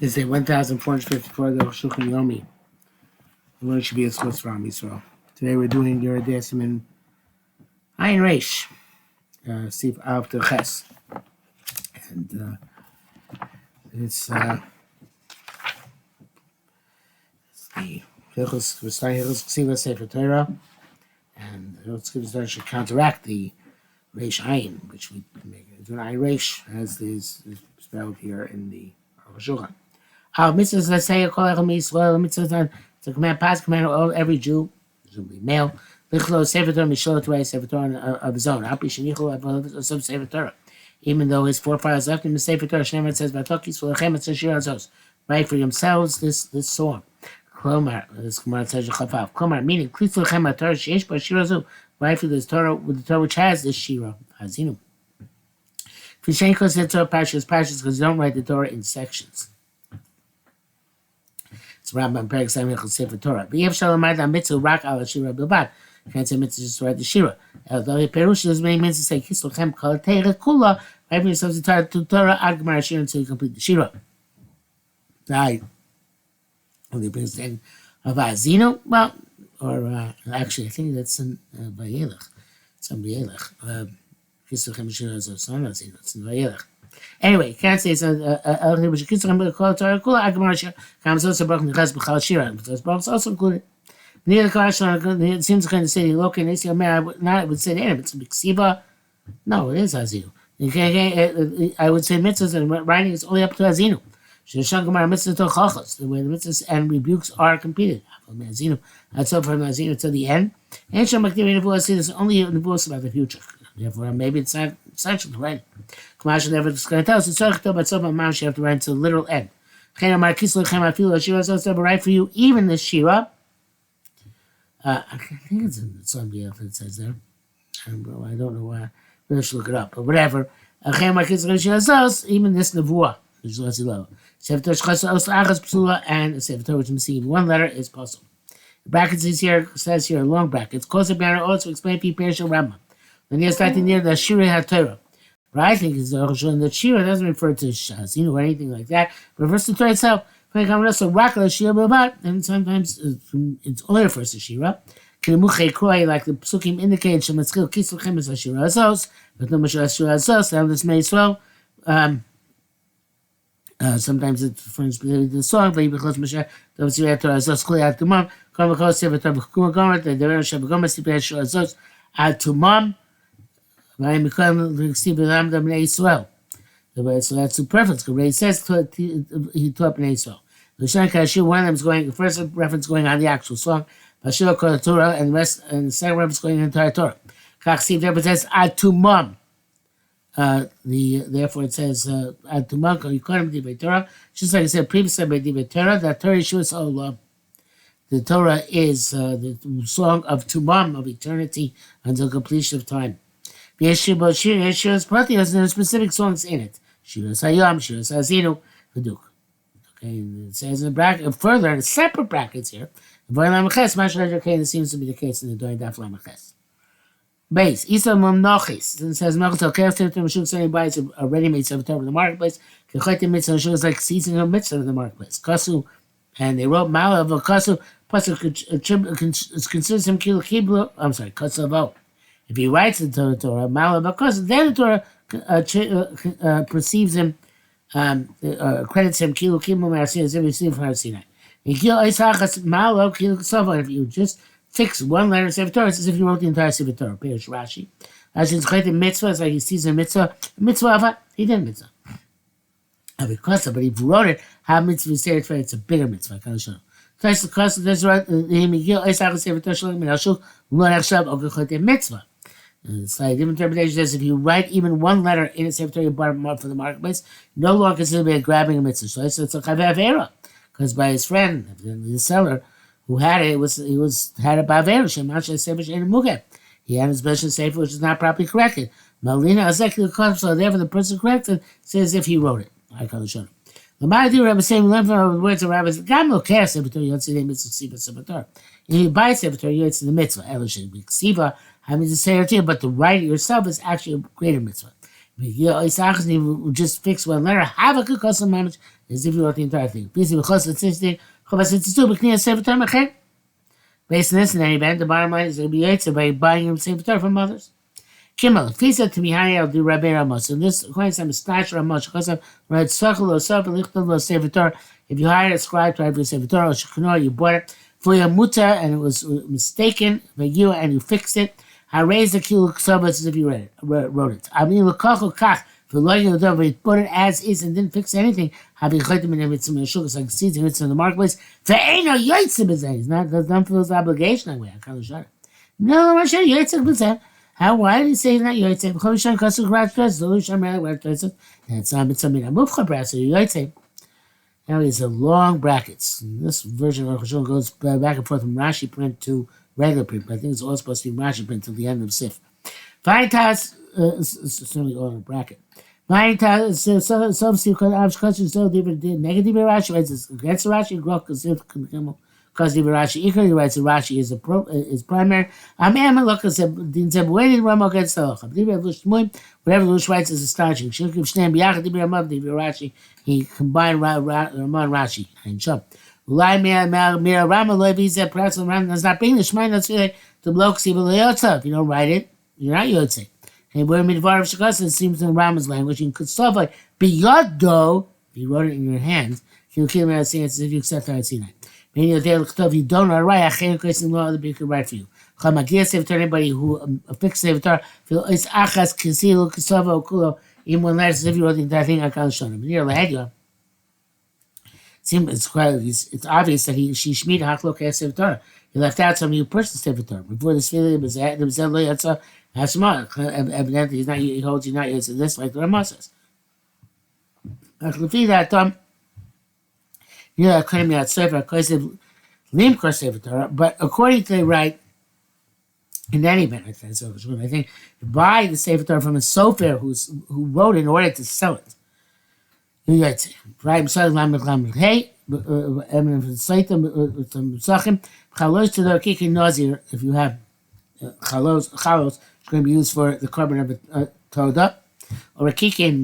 Is day 1454 of the Shulchan Yomi. The word should be a Swiss for Am Yisrael. Today we're doing Yoreh De'asim in Ayin Reish, Sif Av to Ches. And it's the Hilchos, we're starting Hilchos Ksiva Sefer Torah, and Hilchos Ksiva should counteract the Reish Ayin, which we make it into an Ayin Reish, as is spelled here in the Arukh HaShulchan. Mitzvahs, let's say, call Echel Yisrael, mitzvahs to command, pass command all every Jew, presumably male, Lichlo Sefer Torah, Mishol Torah, Sefer Torah of his own. Api Shenichol, some Sefer Torah. Even though his forefathers left him the Sefer Torah, Shneimar says, Batokis for Lechem, it says Shir Azos. Write for themselves this song. Klomar, this Gemara says Chafav. Klomar, meaning, Klis for Lechem, Torah, Sheish, but Shir Azos. Write for this Torah, with the Torah which has this Shira, Hazinu. Fishenko said Torah Pashas, because you don't write the Torah in sections. It's Rambam Perek Samech Sefer Torah. But Yev Shalom Marda Mitzvah Rak Al Shira Bilbad. You can't say Mitzvah just write the Shira. Although Perush does many means to say Kislochem Kol Teira Kula. Write for yourselves the Torah Agmar Shira until you complete the Shira. Right. When he brings the end of Azino, well, or actually I think that's in Vayelech. It's in Vayelech. Kislochem Shira Azos. Not Azino. It's in Vayelech. Anyway, can't say it's comes also broken the chas b'chal shira. It's also included. Near the Karashon, it seems kind of say look and Israel. I would say it's Ksiva. No, it is Azinu. I would say mitzvahs and writing is only up to Azinu. Sheshan Gemara mitzvahs to chachos, the way the mitzvahs and rebukes are competed. Azinu, that's so from Azinu to the end. And Shem Aktivity Nevuah see this only Nevuah about the future. Therefore, maybe it's not essential to write. Kamash never is going to tell us it's so but so much you have to write to the literal end. I feel write for you even this Shira. I think it's in somebody else that says there. I don't know why. We should look it up, but whatever. Even this Nevuah, which is low. And a Sefer Torah which is missing one letter is possible. The brackets says here long brackets. Kosa Banner also explain people Rambam. When you're starting near the Shira HaTorah. What I think is the Shira doesn't refer to Shazinu or anything like that, but refers to Torah itself. And sometimes it's only refers to Shira. Like the Psukim indicate, Shematzchil Kislochem is Shira Azos, but no Shira Azos, now this may as well. Sometimes it refers to the song, but because Moshe, the Shira Torah Azos, Kli Atumam, Kamakos Sefer Torah Gomer, the Dever Shabbagomer, Sipir Shira Azos, Atumam. So that's superfluous. It says he taught Bnei Yisrael. One of them is going. The first reference going on the actual song, Torah, and the rest, and the second reference going into the entire Torah. Therefore it says Atumam. Therefore it says Atumam. You call him Divrei Torah. Just like I said previously by Divrei Torah, that Torah Yeshua Olam. The Torah is the song of Tumam, of eternity until completion of time. Shira's Pratios, there are specific songs in it. Shira's Hayam, Shira's Azinu, Haduk. Okay, and it says in the bracket, further, in separate brackets here, this seems to be the case in the Doin Daf Lamaches. Base, Isa Mamnochis, it says, Melchel Kerfter, Mashuk, somebody buys a ready made Sefer Torah in the marketplace. Kechoite Mitzvah, Mashuk is like seasoning a mitzvah in the marketplace. Kasu, and they wrote Mala of a Kasu, plus it considers him Kilo Kiblu, I'm sorry, Kasavo. If he writes the Torah, Malabakos, then the Torah perceives him, credits him, Kilo Kimu Marsin, as if received from Har Sinai. If you just fix one letter of Sefer Torah, it's as if you wrote the entire Sefer Torah. Perish Rashi. As it's quite a mitzvah, it's like he sees a mitzvah. He did a mitzvah. But if you wrote it, how mitzvah is there? It's a bigger mitzvah. I can't show. First, the cost of this right, mitzvah. It's like different interpretation says if you write even one letter in a Sefer Torah you bought it for the marketplace, no longer considered to be grabbing a mitzvah. So it's a chavev era, because by his friend, the seller who had it, had a bavera shemash sefer shein mugeh. He had his special sefer which is not properly corrected. Malina azekli kof. So therefore, the person corrected says if he wrote it. I call it shon. The Ma'adir Rabbi saying learn from the words of Rabbi. Gam lo keh Sefer Torah yotzei mitzvah siva Sefer Torah. If you buy Sefer Torah, you yotzei the mitzvah. Elishin b'ksiva. I mean to say it to you, but to write it yourself is actually a greater mitzvah. You just fix one letter. Have a good custom manage as if you wrote the entire thing. Please be close to this thing. Based on this, in any event, the bottom line is going to be Yaitse by buying him Sefer Torah from others. Kimmel, if he said to me, I'll do Rabbi Ramos. And this, according to him, is Stash Ramos. Because of right, Sachel or Saf, Lichtel or Sefer Torah. If you hired a scribe to write for Sefer Torah or Shekhanor, you bought it for your mutter and it was mistaken for you and you fixed it. I raised the kilo ksaba as if you wrote it. I mean, Lakacho Kach. If you put it as is and didn't fix anything, have you chaytim in it's like seeds and it's in the marketplace. For ain't no yotzim b'zeh. Does not feel his obligation that way. I can't shut it. No, I'm sure yotzim b'zeh. How? Why did he say he's not yotzim? Chomishan kasuk rat dress. The lushan rat dress. And it's not b'tzamid. I'm mufcha brass. Yotzim. Now he's a long brackets. This version of Arukh HaShulchan goes back and forth from Rashi print to regular print. But I think it's all supposed to be Rashi print till the end of Sif. Vaitas. Certainly all in a bracket. Vaitas. So see so different. Negative Rashi writes against Rashi. Grok because the Rashi Ikar he writes Rashi is primary. Amam look as din zeb waiting Ramo against the Halacha. Whatever Lush writes is astonishing. Shilkim Shneim Biyachad Dibir Amav Dibir Rashi. He combined Ramon Rashi and Shop. Ulai Mira Rama Levi said perhaps Ram does not bring the Shemaim that's really to bloke Siva Leotza. If you don't write it, you're not Yotze. And where Midvar of Shekasa, it seems in Rama's language, you could solve like Biyado, if you wrote it in your hands, he'll kill me as if you accept that Sinai. Meaning if you don't know right, I can't question law other people can write for you. Chamagia Sefer Torah, anybody who fixes Sefer Torah, feel is Achas Kisilu Kisava Okulo, even when letters if you wrote the entire thing, I can't show them. Near Lahedya. It's obvious that she Shmid Haklok Sefer Torah. He left out somebody who purchased Sefer Torah. Before this feeling was Hashma. Evidently he holds you not yet to this like the Ramah says. But according to the right, in any event, I think buy the Sefer Torah from a sofer who wrote in order to sell it. Right, hey, if you have chalos, it's going to be used for the carbon of a toda, or a kikin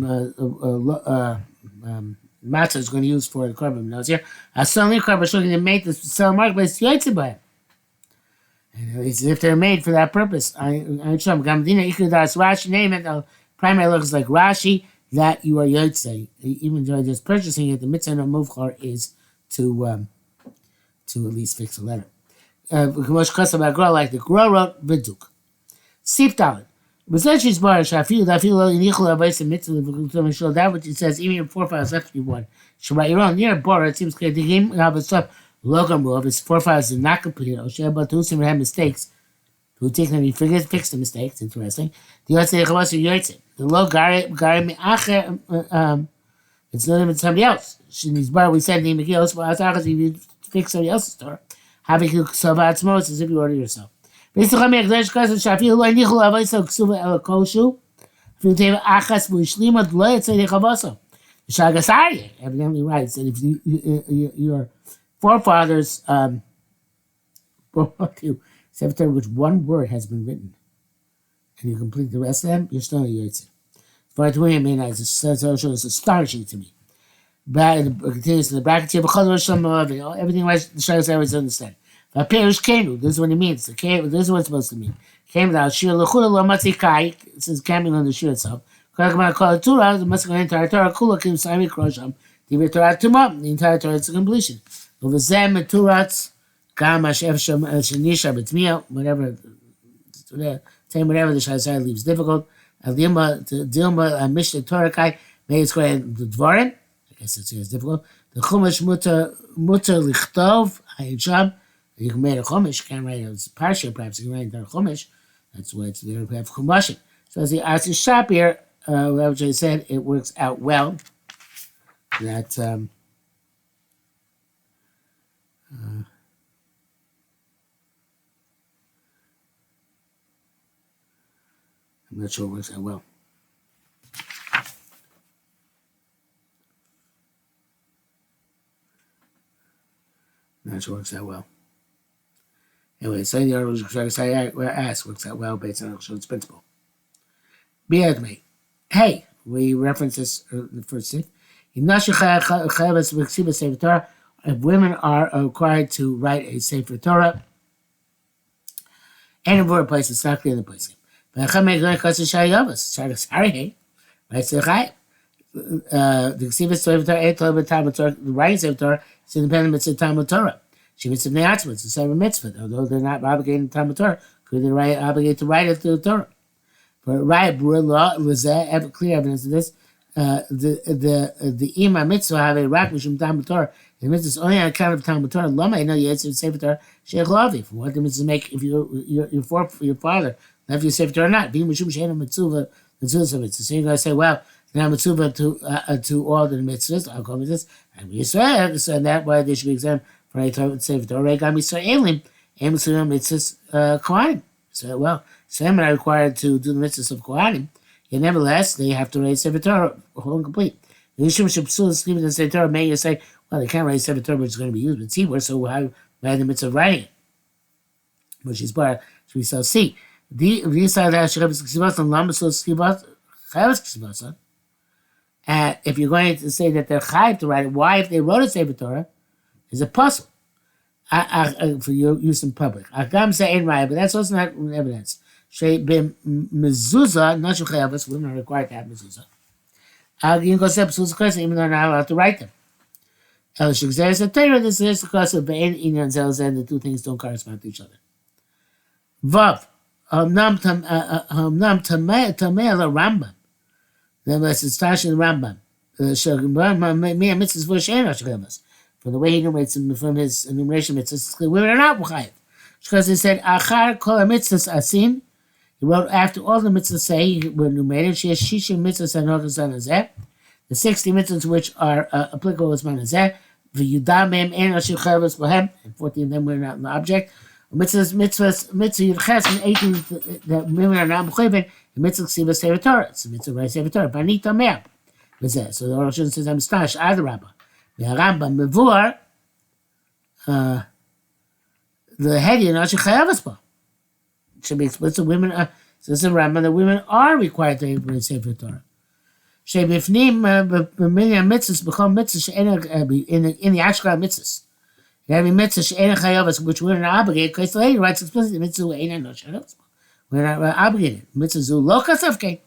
matzah is going to use for the carbon of nazir. A suddenly carbon shulchan they made to sell marketplace yotzei by it. It's as if they're made for that purpose. Gamdina ikudas Rashi name it. The primary looks like Rashi that you are yotzei. Even though just purchasing it, the mitzvah no muvchar is to at least fix a letter. Like the Gra wrote Viduk. Sif Dalit. B'sechis bar shafiu dafiu inichul avayis mitzvah that which it says even your forefathers left you one. Shabbat your own near bar it seems clear the game have a stuff logo move his forefathers did not complete it. But who some had mistakes. Who take them he fix the mistakes. Interesting. The Yotzei Chavas Yotzei. The low gari me'acher it's not even somebody else. In his bar we said name Megillah but as if you fix somebody else's store. Having you salvat most as if you order yourself. Basically, make there's cause of Shafi who I nichul avayso ksuva el koshu. If you take achas muishlimat lo yetzei nechavasa. The Shagasari evidently writes that if your forefathers brought you Sefer Torah which one word has been written, and you complete the rest of them, you're still a yotzei. For to me, I mean, it's astonishing to me. But it continues in the bracket here. Everything the Shagasari is understand. This is what it means. This is what it's supposed to mean. Came down. Shir lechula lo matzikai. It says coming on the shir itself. Kol kol Torah. The must go entire Torah. Kula kim sami krosham. The Torah tumah. The entire Torah is a completion. Over zem turatz gam ashef shenisha betmiyah. Whatever. Whatever the Shagasari leaves difficult. Dilma mishnah Torah kai. Maybe it's going to dvarim. I guess it's difficult. The chumash muta lichtov hayisham. You can make a chumash, you can't write a parsha, perhaps you can write a chumash. That's why it's there to have chumashim. So as the Arsi Shop here, which I said, it works out well. That I'm not sure it works out well. Not sure it works out well. Anyway, so the Arukh HaShulchan I asked works out well based on Arukh HaShulchan's principle. Be at me. Hey, we reference this in the first thing. If women are required to write a Sefer Torah, and in a place, it's not clear in the place. But right? So the Ksivas Sefer Torah, the writing Sefer Torah is independent mitzvah Talmud Torah. She mitzvah ne'atzma, it's a separate mitzvah. Although they're not obligated to Talmud Torah, because they're obligated to write it through the Torah. But right, law was clear evidence of this. The ima mitzvah have a rak mishum Talmud Torah. The mitzvah is only on account of Talmud Torah. Lama, I know you answer Sefer Torah sheich lavi. For what the mitzvah make if your father left you Sefer Torah or not? Being mishum sheina mitzvah mitzvah. So you're gonna say, well, now mitzvah to all the mitzvahs. I'll call this and Yisrael. So that why they should be exempt from a Sefer Torah. Gam Yisraelim and mitzvahs kohanim. So well, some are required to do the mitzvahs of kohanim. Yet nevertheless, they have to raise Sefer Torah whole and complete. The Yishum Shepsul is given the Sefer Torah. May you say, well, they can't raise Sefer Torah, which is going to be used with tzibur, so why the mitzvah of writing it, which is part which we shall see. If you're going to say that they're chayiv to write it, why, if they wrote a Sefer Torah, is a puzzle for your use in public. Agam say ain't right, but that's also not evidence. Mezuzah, not shechayavas, women are required to have mezuzah. Even though they're not allowed to write them. This is because of the two things don't correspond to each other. Vav, Rambam. It's Tash and Rambam. From the way he enumerates them, from his enumeration mitzvahs, women are not chayiv. Because he said, Achar kol mitzvahs asin. He wrote, after all the mitzvahs say were enumerated, she has shishim mitzvahs anogas anazeh, the 60 mitzvahs which are applicable as manazeh, v'yudam mem en ashir chavos bohem, and 14 of them were not an object. Mitzvah yudches, and 18 that women are not mechuyevet, the mitzvah ksiva Sefer Torah, it's the mitzvah right Sefer Torah, banita mer, so the Arukh HaShulchan says, I'm stash, ad rabbah, v'harambam mevur, the hedion ashir chavos bohem. Should be explicit. Women are, says the Rambam, the women are required to read Sefer Torah. Shebifnim b'minyan mitzvahs b'chol mitzvahs in the Ashkar mitzvahs. Every mitzvah she'ena chayavas, which we're not obligated, because the lady writes explicitly mitzvah she'ena no chayavas. We're not obligated. Mitzvah zu lo kasavke.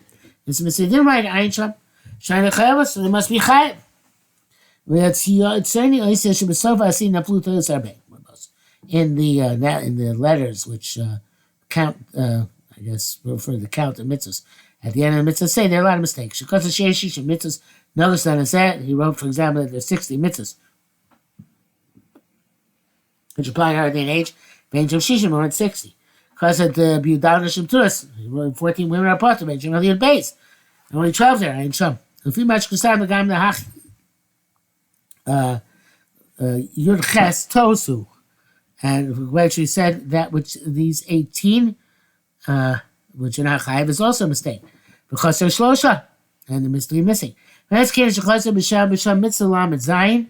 This mitzvah didn't write ayin sham she'ena chayavas, so they must be chayav. It's certainly I said shebesofa asin naflu todas arbe. In the letters which count, I guess, for the count of mitzvahs. At the end of the mitzvahs, say there are a lot of mistakes. Because of Sheishish and mitzvahs, notice that is that he wrote, for example, that there's 60 mitzvahs, which apply to our day and age. Benjamin Shishim wrote 60. Because of the B'Yudal Nashim Turas, he wrote 14 women are part of Benjamin Elliot Bays. Only 12 there, I ain't some. If you match Kusam the Gam the Hach, Yud Ches Tosu. And we actually said that which these 18, which are not chayiv, is also a mistake. Because there's shlosha, and the mystery missing. That's case shechoseh b'sham mitzvah lam et zayin.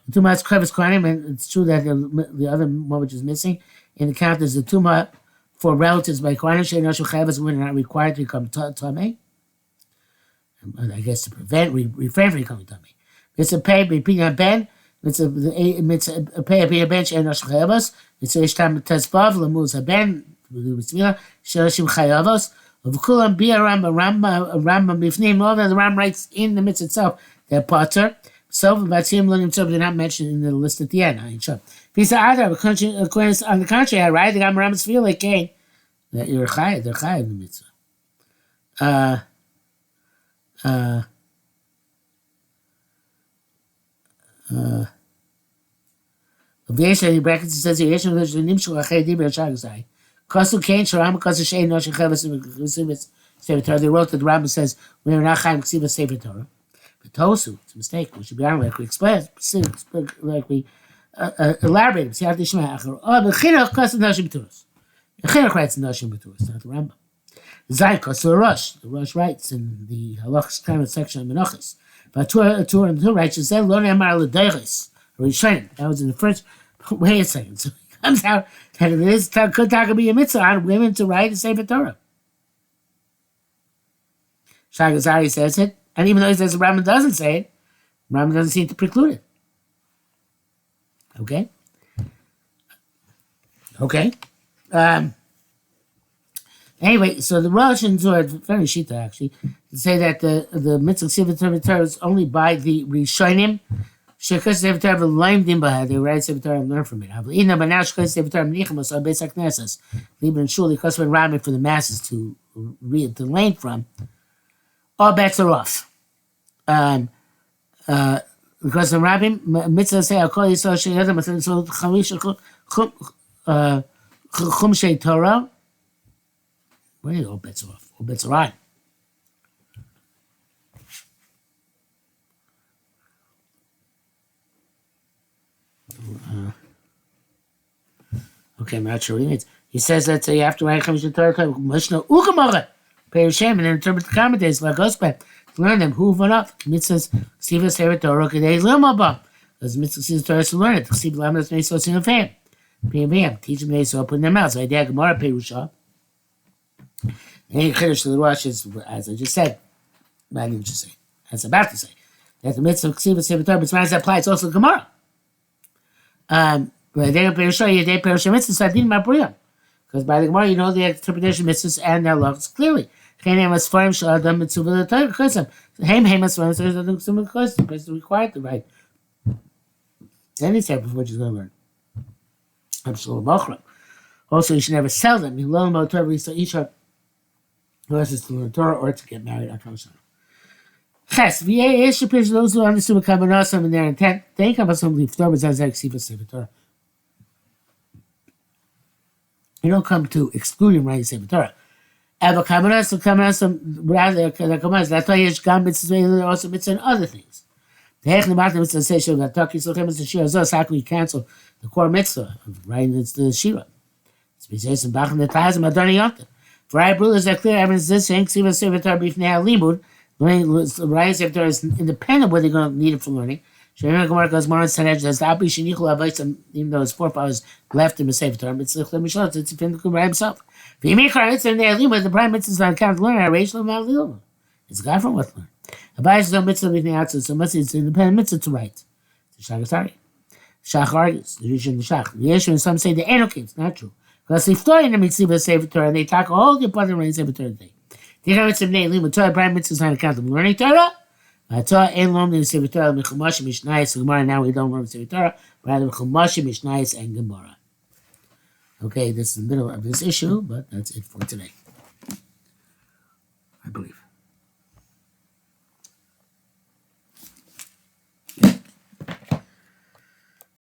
The tumah is krevis kohanim, and it's true that the other one which is missing in the count is the tumah for relatives by kohanim. She'en noshu chayavas, when they're not required to become tamei. I guess to prevent, refrain from becoming tamei. It's a pay b'pinyan ben. It's a pay a bench and Rosh Chayavos. It's a Ishtam Tezbav, Lamuz Haben, Shalashim Chayavos. Of Kulam Bia Rambam Bifnim, all that the Ram writes in the mitzvah itself, they're potter. So, Batzim Lunim Tov, they're not mentioned in the list at the end. Pisa Adar, on the contrary, I write the Rambam's feel like that you're Chayav, they're Chayav in the mitzvah. In brackets it says here, Kosu Kain Sharam Kosu Shein Nosh Chavas Sefer Torah. They wrote that the Rambam says we are not Chaim Ksiva Sefer Torah. But Tosu, it's a mistake. We should be honest, like we explain, like we elaborate. See how they shema achar. Oh, but Chinuch Kosu Noshim B'Turos. Chinuch writes Noshim B'Turos, not the Rambam. Zay Kosu Rosh. The Rosh writes in the Halachos kind of section of Menachos. But Torah and Torah writes, it said, Lo Ne'amar L'Deiris. That was in the first. Wait a second. So it comes out that it is could be a mitzvah on women to write a Sefer Torah. Shagazari says it, and even though he says the Rambam doesn't say it, the Rambam doesn't seem to preclude it. Okay? Okay. Anyway, so the Russians are very shita actually say that the mitzvah Sefer Torah is only by the Rishonim. Shekas Sefer Torah learned in Bahad. They write Sefer Torah and learn from it. Ina b'nau shekas Sefer Torah menichamos on Beis HaKnesses. Liber and Shul because when rabbin for the masses to read to learn from. All bets are off. Because the rabbin mitzvah say Akol Yisrael Sheyadam so Chamish Chumshei Torah. Where are all bets are off? All bets are on. Okay, I'm not sure what he means. He says that you have to write Chamisha Torah, Mishnah Ugamara, pay your shame, and then interpret the commentaries like us back to learn them. Who went up? Mitzvahs, Siva Sefer Torah, Kedei Limaba. Because Mitzvah Siva Torah to learn it. Siva Lamas Meso Sinafam. Pim, teach them Meso, put in their mouths. I dare Gemara, Perusha. Any Kiddush to the Rosh is, as I just said, I didn't just say, I was about to say, that the Mitzvah Siva Sefer Torah, but as that applies also to Gemara. But they don't Perusha, you dare Perusha Mitzvah, so I didn't Mabriyam. Because by the Gemara, you know the interpretation of mitzvahs and their laws clearly. It's required to write any type of what you're going to learn. Also, you should never sell them. You learn about Torah, each other, unless it's to learn Torah or to get married. Ches, those who understood what Kabbalah in their intent, they come up with something Torah. You don't come to excluding writing Sefer Torah. But Kabbalah, rather, that's why there's also mitzvah and other things. How can we cancel the core mitzvah of writing the Shira? For I rule is that clear evidence this saying, Sefer Torah b'fnei halimud, writing Sefer Torah is independent of whether you're going to need it for learning. Even though his forefathers left him a Sefer Torah, it's by himself. The prime mitzvah is not count to learn. It's a guy from what learn. Abayis is no mitzvah between outside, so much it's an independent mitzvah to write. The Shach argues. Shach argues. The Rishon the Shach. The Yeshua and some say the Enokim. It's not true. Because if they're in the mitzvah Sefer Torah, they talk all the important writing Sefer Torah day. The mitzvah of Torah, prime mitzvah is not accountable learning Torah. Torah ain't learned in Sefer Torah, Mechumashim, Mishnayis, Gemara. Now we don't learn Sefer Torah, rather Mechumashim, Mishnayis, and Gemara. Okay, this is the middle of this issue, but that's it for today. I believe.